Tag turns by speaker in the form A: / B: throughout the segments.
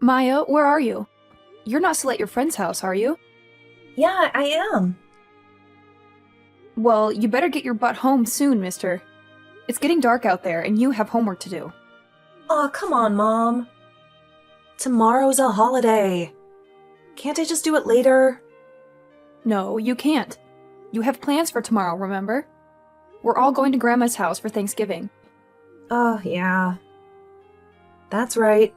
A: Maya, where are you? You're not still at your friend's house, are you?
B: Yeah, I am.
A: Well, you better get your butt home soon, mister. It's getting dark out there, and you have homework to do.
B: Aw, come on, Mom. Tomorrow's a holiday. Can't I just do it later?
A: No, you can't. You have plans for tomorrow, remember? We're all going to Grandma's house for Thanksgiving.
B: Oh, yeah. That's right.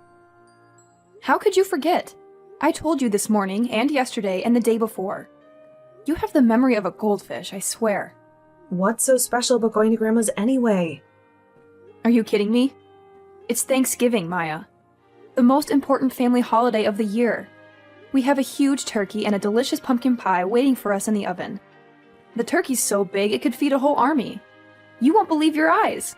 A: How could you forget? I told you this morning, and yesterday, and the day before. You have the memory of a goldfish, I swear.
B: What's so special about going to Grandma's anyway?
A: Are you kidding me? It's Thanksgiving, Maya. The most important family holiday of the year. We have a huge turkey and a delicious pumpkin pie waiting for us in the oven. The turkey's so big it could feed a whole army. You won't believe your eyes.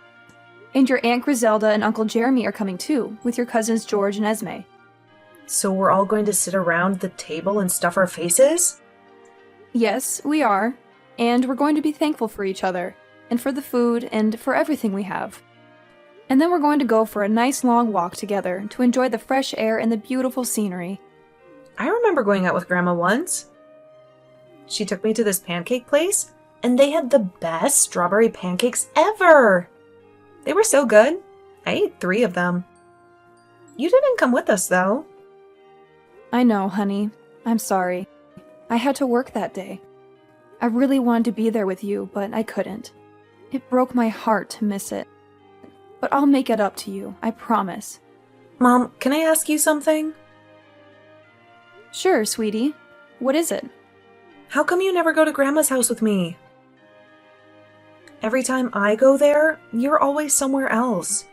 A: And your Aunt Griselda and Uncle Jeremy are coming too, with your cousins George and Esme.
B: So we're all going to sit around the table and stuff our faces?
A: Yes, we are. And we're going to be thankful for each other, and for the food, and for everything we have. And then we're going to go for a nice long walk together to enjoy the fresh air and the beautiful scenery.
B: I remember going out with Grandma once. She took me to this pancake place, and they had the best strawberry pancakes ever! They were so good. I ate 3 of them. You didn't come with us, though.
A: I know, honey. I'm sorry. I had to work that day. I really wanted to be there with you, but I couldn't. It broke my heart to miss it. But I'll make it up to you, I promise.
B: Mom, can I ask you something?
A: Sure, sweetie. What is it?
B: How come you never go to Grandma's house with me? Every time I go there, you're always somewhere else.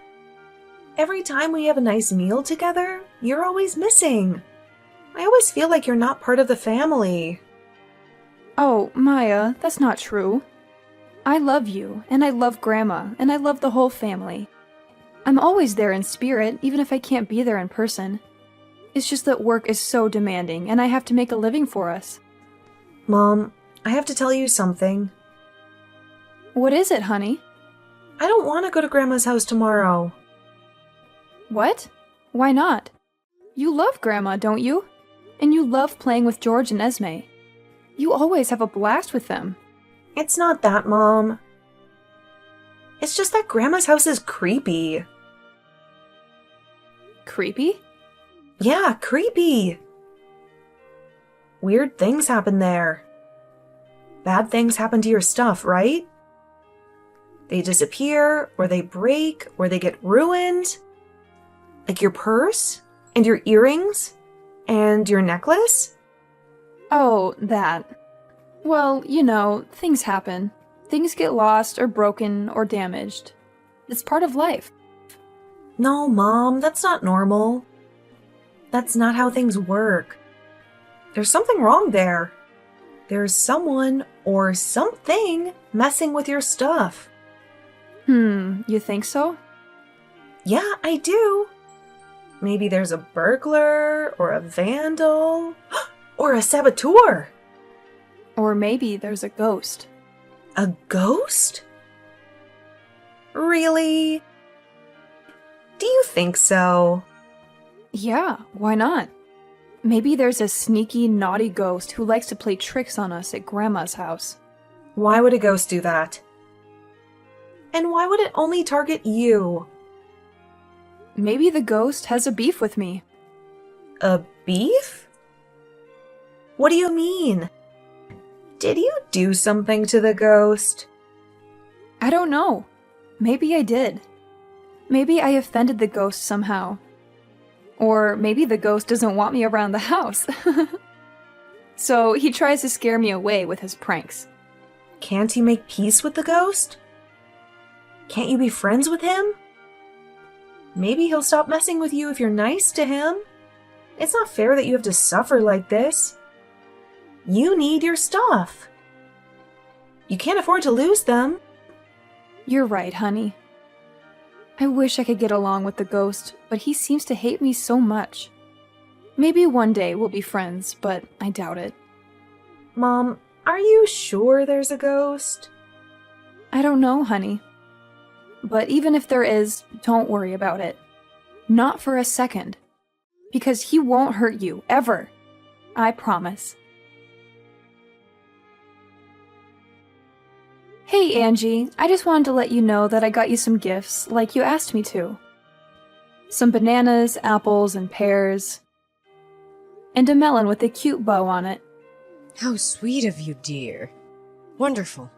B: Every time we have a nice meal together, you're always missing. I always feel like you're not part of the family.
A: Oh, Maya, that's not true. I love you, and I love Grandma, and I love the whole family. I'm always there in spirit, even if I can't be there in person. It's just that work is so demanding, and I have to make a living for us.
B: Mom, I have to tell you something.
A: What is it, honey?
B: I don't want to go to Grandma's house tomorrow.
A: What? Why not? You love Grandma, don't you? And you love playing with George and Esme. You always have a blast with them.
B: It's not that, Mom. It's just that Grandma's house is creepy.
A: Creepy?
B: Yeah, creepy. Weird things happen there. Bad things happen to your stuff, right? They disappear, or they break, or they get ruined. Like your purse, and your earrings, and your necklace.
A: Oh, that. Well, you know, things happen. Things get lost or broken or damaged. It's part of life.
B: No, Mom, that's not normal. That's not how things work. There's something wrong there. There's someone or something messing with your stuff.
A: You think so?
B: Yeah, I do. Maybe there's a burglar, or a vandal, or a saboteur.
A: Or maybe there's a ghost.
B: A ghost? Really? Do you think so?
A: Yeah, why not? Maybe there's a sneaky, naughty ghost who likes to play tricks on us at Grandma's house.
B: Why would a ghost do that? And why would it only target you?
A: Maybe the ghost has a beef with me.
B: A beef? What do you mean? Did you do something to the ghost?
A: I don't know. Maybe I did. Maybe I offended the ghost somehow. Or maybe the ghost doesn't want me around the house. So he tries to scare me away with his pranks.
B: Can't you make peace with the ghost? Can't you be friends with him? Maybe he'll stop messing with you if you're nice to him. It's not fair that you have to suffer like this. You need your stuff. You can't afford to lose them.
A: You're right, honey. I wish I could get along with the ghost, but he seems to hate me so much. Maybe one day we'll be friends, but I doubt it.
B: Mom, are you sure there's a ghost?
A: I don't know, honey. But even if there is, don't worry about it. Not for a second. Because he won't hurt you, ever. I promise. Hey, Angie, I just wanted to let you know that I got you some gifts, like you asked me to. Some bananas, apples, and pears. And a melon with a cute bow on it.
C: How sweet of you, dear. Wonderful.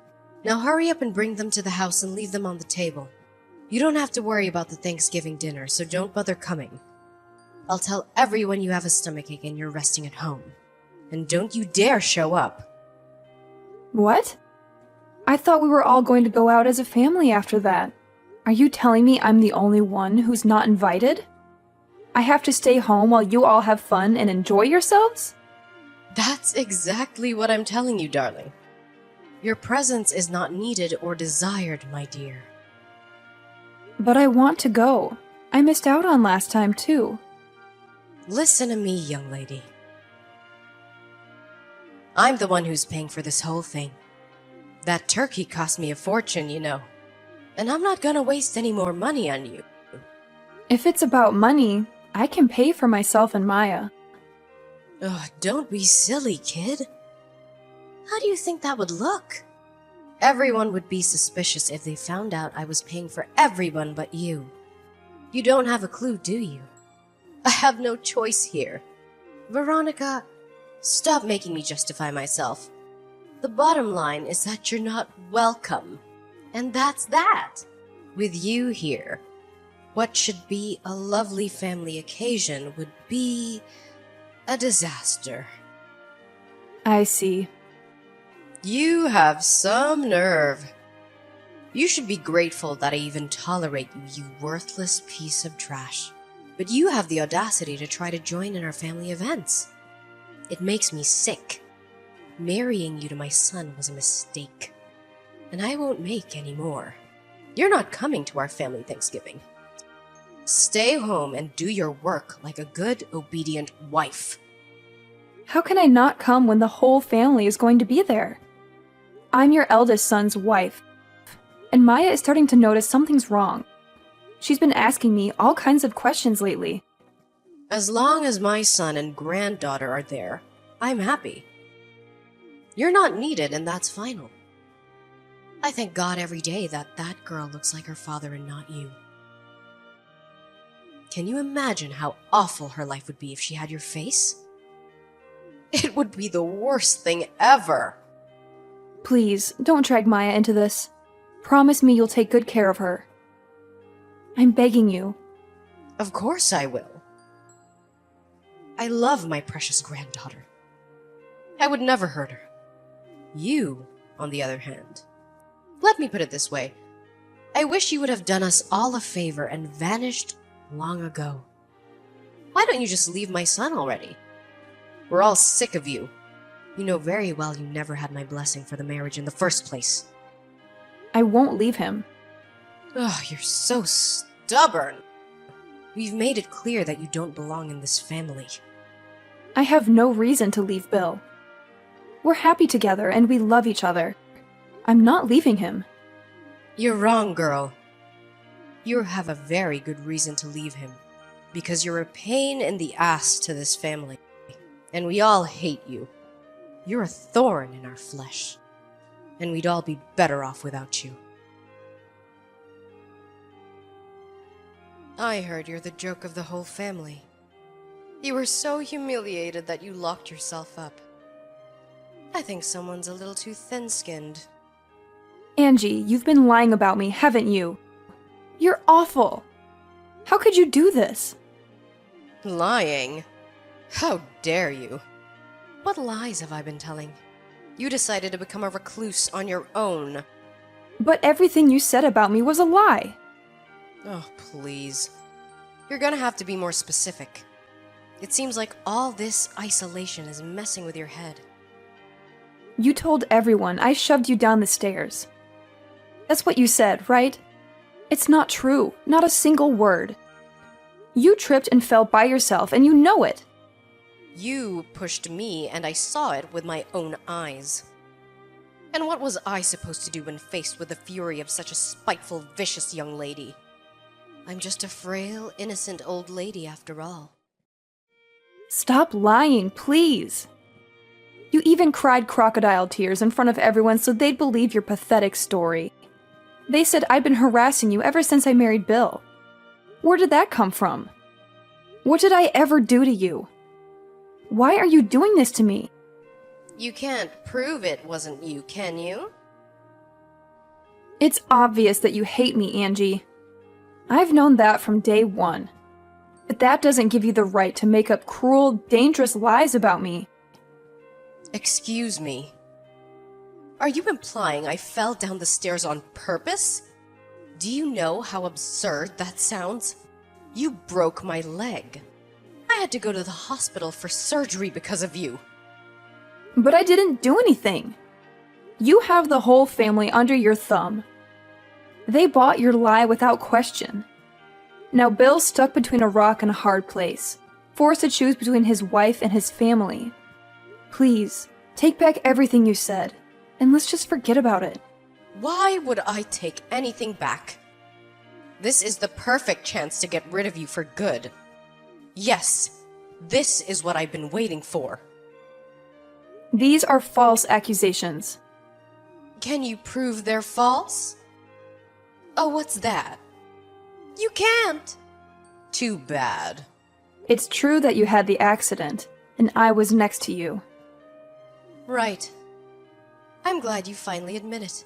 C: Now hurry up and bring them to the house and leave them on the table. You don't have to worry about the Thanksgiving dinner, so don't bother coming. I'll tell everyone you have a stomachache and you're resting at home. And don't you dare show up.
A: What? I thought we were all going to go out as a family after that. Are you telling me I'm the only one who's not invited? I have to stay home while you all have fun and enjoy yourselves?
C: That's exactly what I'm telling you, darling. Your presence is not needed or desired, my dear.
A: But I want to go. I missed out on last time, too.
C: Listen to me, young lady. I'm the one who's paying for this whole thing. That turkey cost me a fortune, you know. And I'm not gonna waste any more money on you.
A: If it's about money, I can pay for myself and Maya.
C: Ugh, don't be silly, kid. How do you think that would look? Everyone would be suspicious if they found out I was paying for everyone but you. You don't have a clue, do you? I have no choice here. Veronica, stop making me justify myself. The bottom line is that you're not welcome. And that's that. With you here, what should be a lovely family occasion would be a disaster.
A: I see.
C: You have some nerve. You should be grateful that I even tolerate you, you worthless piece of trash. But you have the audacity to try to join in our family events. It makes me sick. Marrying you to my son was a mistake. And I won't make any more. You're not coming to our family Thanksgiving. Stay home and do your work like a good, obedient wife.
A: How can I not come when the whole family is going to be there? I'm your eldest son's wife, and Maya is starting to notice something's wrong. She's been asking me all kinds of questions lately.
C: As long as my son and granddaughter are there, I'm happy. You're not needed, and that's final. I thank God every day that that girl looks like her father and not you. Can you imagine how awful her life would be if she had your face? It would be the worst thing ever.
A: Please, don't drag Maya into this. Promise me you'll take good care of her. I'm begging you.
C: Of course I will. I love my precious granddaughter. I would never hurt her. You, on the other hand. Let me put it this way. I wish you would have done us all a favor and vanished long ago. Why don't you just leave my son already? We're all sick of you. You know very well you never had my blessing for the marriage in the first place.
A: I won't leave him.
C: Ugh, you're so stubborn. We've made it clear that you don't belong in this family.
A: I have no reason to leave Bill. We're happy together and we love each other. I'm not leaving him.
C: You're wrong, girl. You have a very good reason to leave him. Because you're a pain in the ass to this family. And we all hate you. You're a thorn in our flesh. And we'd all be better off without you. I heard you're the joke of the whole family. You were so humiliated that you locked yourself up. I think someone's a little too thin-skinned.
A: Angie, you've been lying about me, haven't you? You're awful. How could you do this?
C: Lying? How dare you? What lies have I been telling? You decided to become a recluse on your own.
A: But everything you said about me was a lie.
C: Oh, please. You're gonna have to be more specific. It seems like all this isolation is messing with your head.
A: You told everyone I shoved you down the stairs. That's what you said, right? It's not true. Not a single word. You tripped and fell by yourself, and you know it.
C: You pushed me, and I saw it with my own eyes. And what was I supposed to do when faced with the fury of such a spiteful, vicious young lady? I'm just a frail, innocent old lady after all.
A: Stop lying, please. You even cried crocodile tears in front of everyone so they'd believe your pathetic story. They said I'd been harassing you ever since I married Bill. Where did that come from? What did I ever do to you? Why are you doing this to me?
C: You can't prove it wasn't you, can you?
A: It's obvious that you hate me, Angie. I've known that from day one. But that doesn't give you the right to make up cruel, dangerous lies about me.
C: Excuse me. Are you implying I fell down the stairs on purpose? Do you know how absurd that sounds? You broke my leg. I had to go to the hospital for surgery because of you.
A: But I didn't do anything. You have the whole family under your thumb. They bought your lie without question. Now Bill's stuck between a rock and a hard place, forced to choose between his wife and his family. Please, take back everything you said, and let's just forget about it.
C: Why would I take anything back? This is the perfect chance to get rid of you for good. Yes, this is what I've been waiting for.
A: These are false accusations.
C: Can you prove they're false? Oh, what's that? You can't! Too bad.
A: It's true that you had the accident, and I was next to you.
C: Right. I'm glad you finally admit it.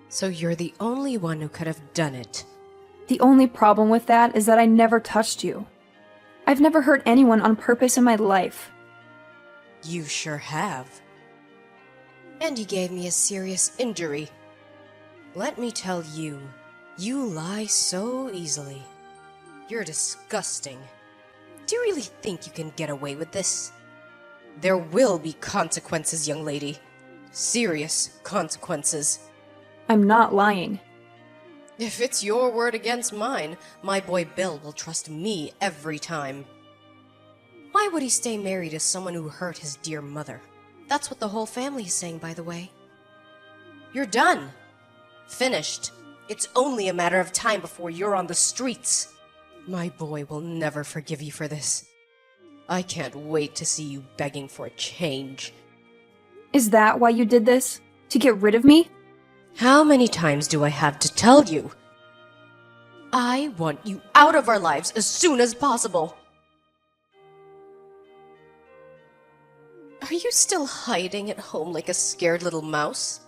C: So you're the only one who could have done it.
A: The only problem with that is that I never touched you. I've never hurt anyone on purpose in my life.
C: You sure have. And you gave me a serious injury. Let me tell you, you lie so easily. You're disgusting. Do you really think you can get away with this? There will be consequences, young lady. Serious consequences.
A: I'm not lying.
C: If it's your word against mine, my boy Bill will trust me every time. Why would he stay married to someone who hurt his dear mother? That's what the whole family is saying, by the way. You're done. Finished. It's only a matter of time before you're on the streets. My boy will never forgive you for this. I can't wait to see you begging for a change.
A: Is that why you did this? To get rid of me?
C: How many times do I have to tell you? I want you out of our lives as soon as possible. Are you still hiding at home like a scared little mouse?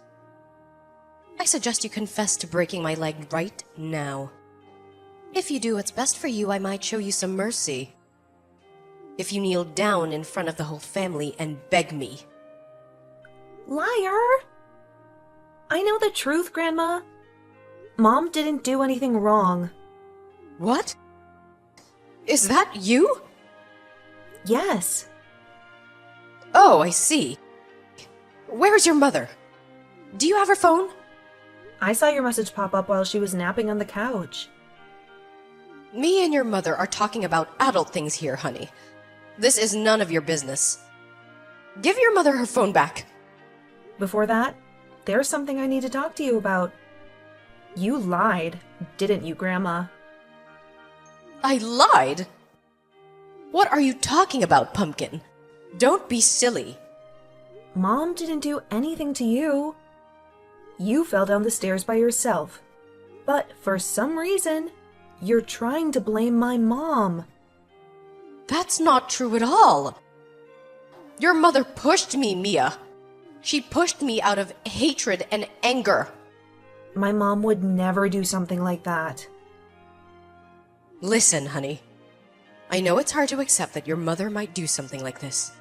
C: I suggest you confess to breaking my leg right now. If you do what's best for you, I might show you some mercy. If you kneel down in front of the whole family and beg me.
B: Liar! I know the truth, Grandma. Mom didn't do anything wrong.
C: What? Is that you?
B: Yes.
C: Oh, I see. Where's your mother? Do you have her phone?
B: I saw your message pop up while she was napping on the couch.
C: Me and your mother are talking about adult things here, honey. This is none of your business. Give your mother her phone back.
B: Before that, there's something I need to talk to you about. You lied, didn't you, Grandma?
C: I lied? What are you talking about, Pumpkin? Don't be silly.
B: Mom didn't do anything to you. You fell down the stairs by yourself. But for some reason, you're trying to blame my mom.
C: That's not true at all. Your mother pushed me, Mia. She pushed me out of hatred and anger.
B: My mom would never do something like that.
C: Listen, honey. I know it's hard to accept that your mother might do something like this.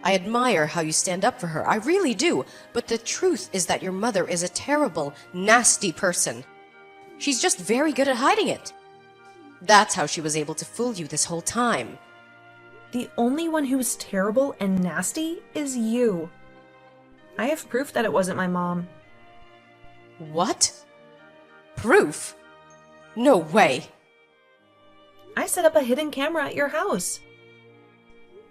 C: I admire how you stand up for her, I really do, but the truth is that your mother is a terrible, nasty person. She's just very good at hiding it. That's how she was able to fool you this whole time.
B: The only one who's terrible and nasty is you. I have proof that it wasn't my mom.
C: What? Proof? No way.
B: I set up a hidden camera at your house.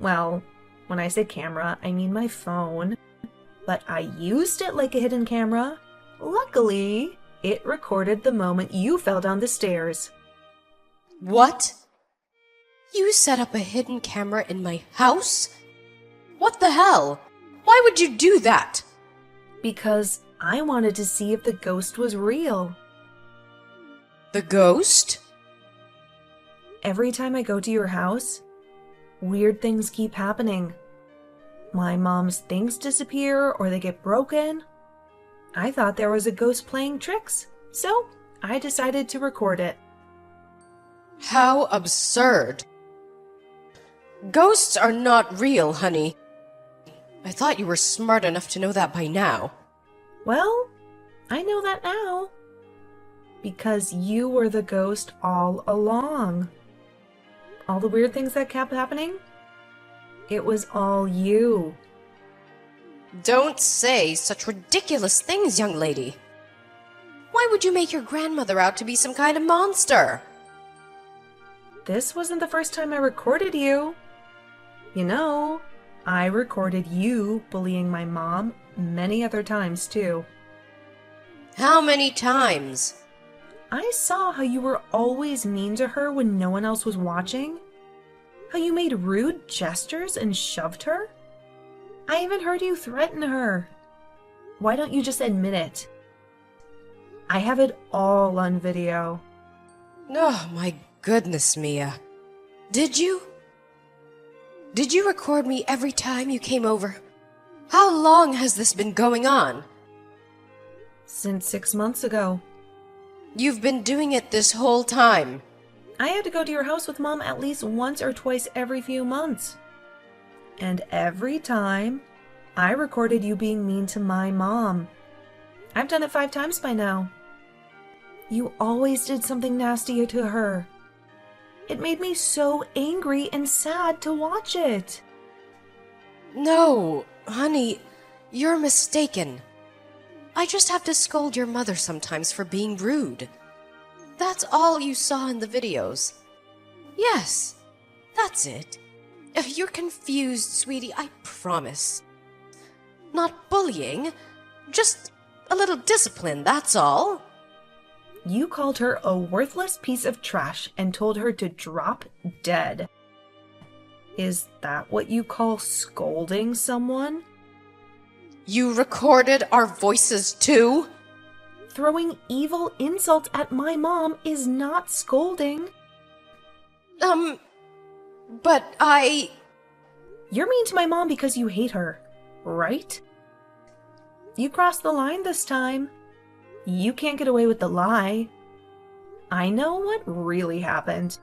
B: Well, when I say camera, I mean my phone. But I used it like a hidden camera. Luckily, it recorded the moment you fell down the stairs.
C: What? You set up a hidden camera in my house? What the hell? Why would you do that?
B: Because I wanted to see if the ghost was real.
C: The ghost?
B: Every time I go to your house, weird things keep happening. My mom's things disappear or they get broken. I thought there was a ghost playing tricks, so I decided to record it.
C: How absurd. Ghosts are not real, honey. I thought you were smart enough to know that by now.
B: Well, I know that now. Because you were the ghost all along. All the weird things that kept happening, it was all you.
C: Don't say such ridiculous things, young lady. Why would you make your grandmother out to be some kind of monster?
B: This wasn't the first time I recorded you. You know, I recorded you bullying my mom many other times too.
C: How many times?
B: I saw how you were always mean to her when no one else was watching. How you made rude gestures and shoved her. I even heard you threaten her. Why don't you just admit it? I have it all on video.
C: Oh, my goodness, Mia. Did you? Did you record me every time you came over? How long has this been going on?
B: Since 6 months ago.
C: You've been doing it this whole time.
B: I had to go to your house with Mom at least once or twice every few months. And every time, I recorded you being mean to my mom. I've done it 5 times by now. You always did something nasty to her. It made me so angry and sad to watch it.
C: No, honey, you're mistaken. I just have to scold your mother sometimes for being rude. That's all you saw in the videos. Yes, that's it. You're confused, sweetie, I promise. Not bullying, just a little discipline, that's all.
B: You called her a worthless piece of trash and told her to drop dead. Is that what you call scolding someone?
C: You recorded our voices too?
B: Throwing evil insults at my mom is not scolding.
C: But I...
B: You're mean to my mom because you hate her, right? You crossed the line this time. You can't get away with the lie. I know what really happened.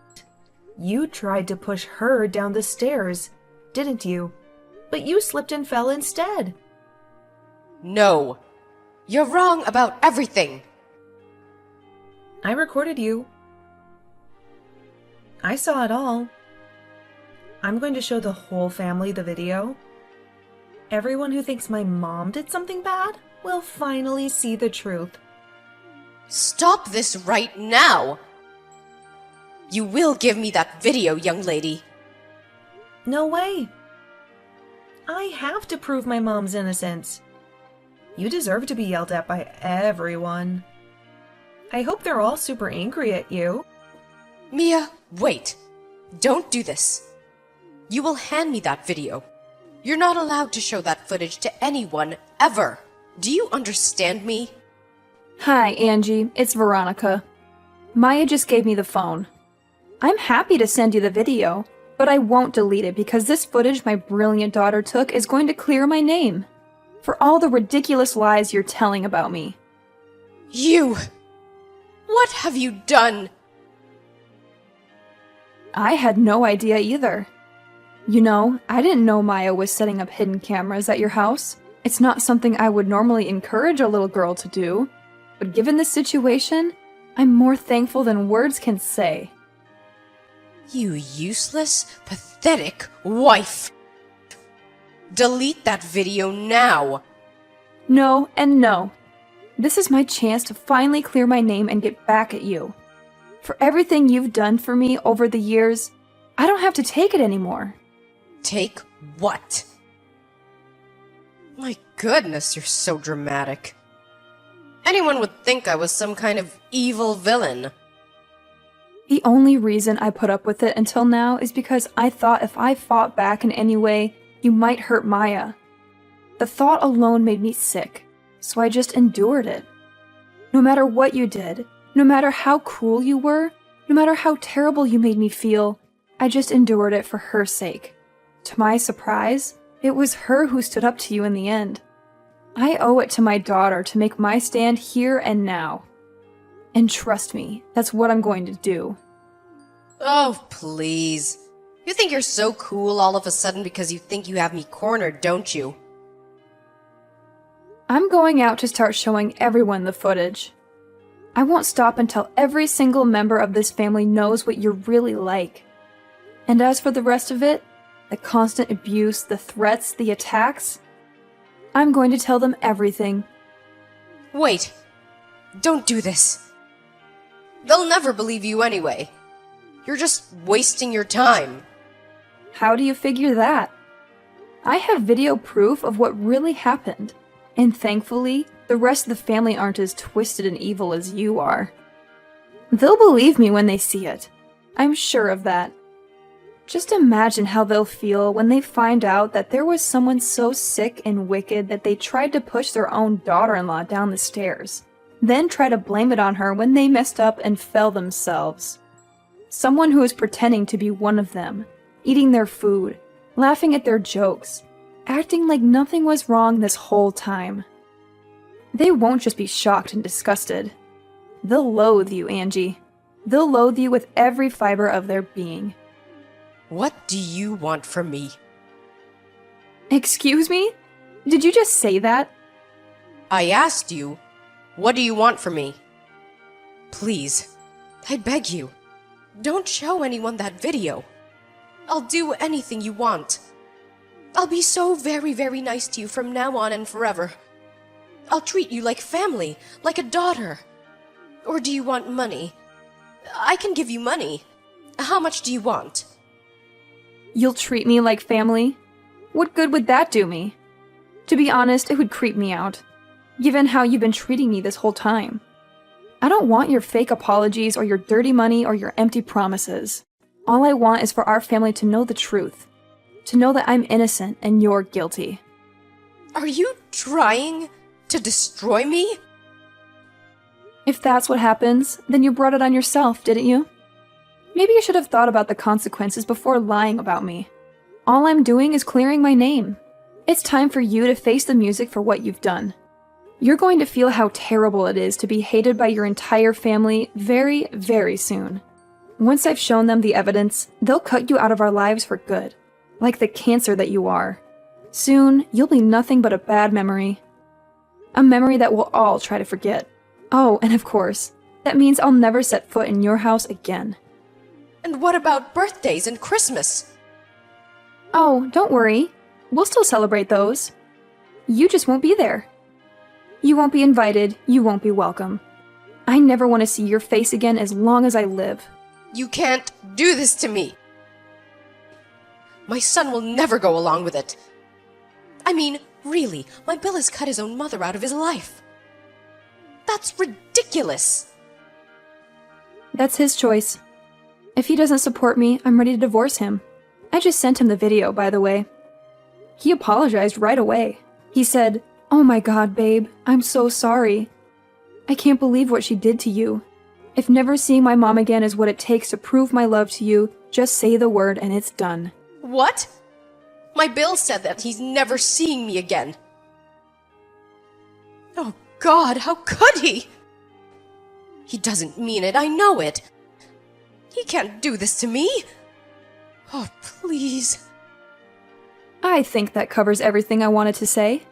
B: You tried to push her down the stairs, didn't you? But you slipped and fell instead.
C: No. You're wrong about everything.
B: I recorded you. I saw it all. I'm going to show the whole family the video. Everyone who thinks my mom did something bad will finally see the truth.
C: Stop this right now! You will give me that video, young lady.
B: No way. I have to prove my mom's innocence. You deserve to be yelled at by everyone. I hope they're all super angry at you.
C: Mia, wait. Don't do this. You will hand me that video. You're not allowed to show that footage to anyone, ever. Do you understand me?
A: Hi, Angie. It's Veronica. Maya just gave me the phone. I'm happy to send you the video, but I won't delete it because this footage my brilliant daughter took is going to clear my name for all the ridiculous lies you're telling about me.
C: You! What have you done?
A: I had no idea either. You know, I didn't know Maya was setting up hidden cameras at your house. It's not something I would normally encourage a little girl to do, but given this situation, I'm more thankful than words can say.
C: You useless, pathetic wife! Delete that video now!
A: No and no. This is my chance to finally clear my name and get back at you. For everything you've done for me over the years, I don't have to take it anymore.
C: Take what? My goodness, you're so dramatic. Anyone would think I was some kind of evil villain.
A: The only reason I put up with it until now is because I thought if I fought back in any way, you might hurt Maya. The thought alone made me sick, so I just endured it. No matter what you did, no matter how cruel you were, no matter how terrible you made me feel, I just endured it for her sake. To my surprise, it was her who stood up to you in the end. I owe it to my daughter to make my stand here and now. And trust me, that's what I'm going to do.
C: Oh, please. You think you're so cool all of a sudden because you think you have me cornered, don't you?
A: I'm going out to start showing everyone the footage. I won't stop until every single member of this family knows what you're really like. And as for the rest of it, the constant abuse, the threats, the attacks, I'm going to tell them everything.
C: Wait. Don't do this. They'll never believe you anyway. You're just wasting your time.
A: How do you figure that? I have video proof of what really happened, and thankfully, the rest of the family aren't as twisted and evil as you are. They'll believe me when they see it. I'm sure of that. Just imagine how they'll feel when they find out that there was someone so sick and wicked that they tried to push their own daughter-in-law down the stairs, then try to blame it on her when they messed up and fell themselves. Someone who is pretending to be one of them, eating their food, laughing at their jokes, acting like nothing was wrong this whole time. They won't just be shocked and disgusted. They'll loathe you, Angie. They'll loathe you with every fiber of their being.
C: What do you want from me?
A: Excuse me? Did you just say that?
C: I asked you, what do you want from me? Please, I beg you, don't show anyone that video. I'll do anything you want. I'll be so very, very nice to you from now on and forever. I'll treat you like family, like a daughter. Or do you want money? I can give you money. How much do you want?
A: You'll treat me like family? What good would that do me? To be honest, it would creep me out, given how you've been treating me this whole time. I don't want your fake apologies or your dirty money or your empty promises. All I want is for our family to know the truth. To know that I'm innocent and you're guilty.
C: Are you trying to destroy me?
A: If that's what happens, then you brought it on yourself, didn't you? Maybe you should have thought about the consequences before lying about me. All I'm doing is clearing my name. It's time for you to face the music for what you've done. You're going to feel how terrible it is to be hated by your entire family very, very soon. Once I've shown them the evidence, they'll cut you out of our lives for good, like the cancer that you are. Soon, you'll be nothing but a bad memory. A memory that we'll all try to forget. Oh, and of course, that means I'll never set foot in your house again.
C: And what about birthdays and Christmas?
A: Oh, don't worry. We'll still celebrate those. You just won't be there. You won't be invited, you won't be welcome. I never want to see your face again as long as I live.
C: You can't do this to me. My son will never go along with it. I mean, really, my Bill has cut his own mother out of his life. That's ridiculous.
A: That's his choice. If he doesn't support me, I'm ready to divorce him. I just sent him the video, by the way. He apologized right away. He said, "Oh my God, babe, I'm so sorry. I can't believe what she did to you. If never seeing my mom again is what it takes to prove my love to you, just say the word and it's done."
C: What? My Bill said that he's never seeing me again. Oh God, how could he? He doesn't mean it, I know it. He can't do this to me. Oh, please.
A: I think that covers everything I wanted to say.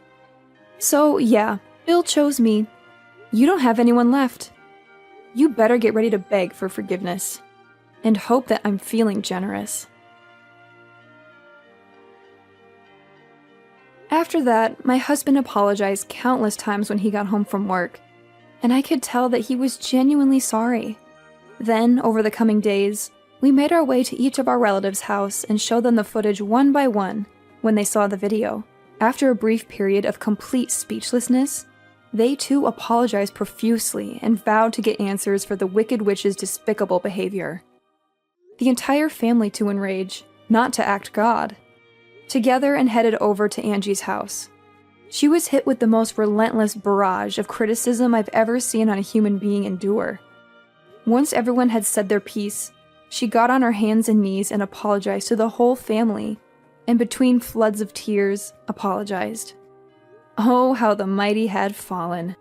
A: So, yeah, Bill chose me. You don't have anyone left. You better get ready to beg for forgiveness. And hope that I'm feeling generous. After that, my husband apologized countless times when he got home from work, and I could tell that he was genuinely sorry. Then, over the coming days, we made our way to each of our relatives' house and showed them the footage one by one when they saw the video. After a brief period of complete speechlessness, they too apologized profusely and vowed to get answers for the Wicked Witch's despicable behavior. the entire family to enrage, not to act God, together and headed over to Angie's house. She was hit with the most relentless barrage of criticism I've ever seen on a human being endure. Once everyone had said their piece, she got on her hands and knees and apologized to the whole family, and between floods of tears, apologized. Oh, how the mighty had fallen.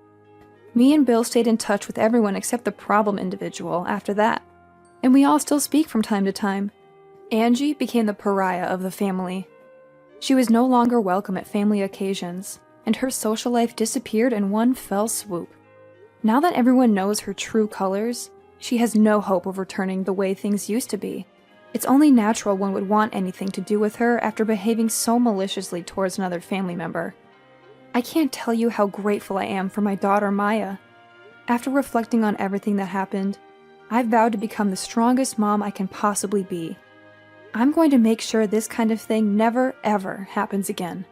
A: Me and Bill stayed in touch with everyone except the problem individual after that, and we all still speak from time to time. Angie became the pariah of the family. She was no longer welcome at family occasions, and her social life disappeared in one fell swoop. Now that everyone knows her true colors, she has no hope of returning the way things used to be. It's only natural one would want anything to do with her after behaving so maliciously towards another family member. I can't tell you how grateful I am for my daughter Maya. After reflecting on everything that happened, I've vowed to become the strongest mom I can possibly be. I'm going to make sure this kind of thing never, ever happens again.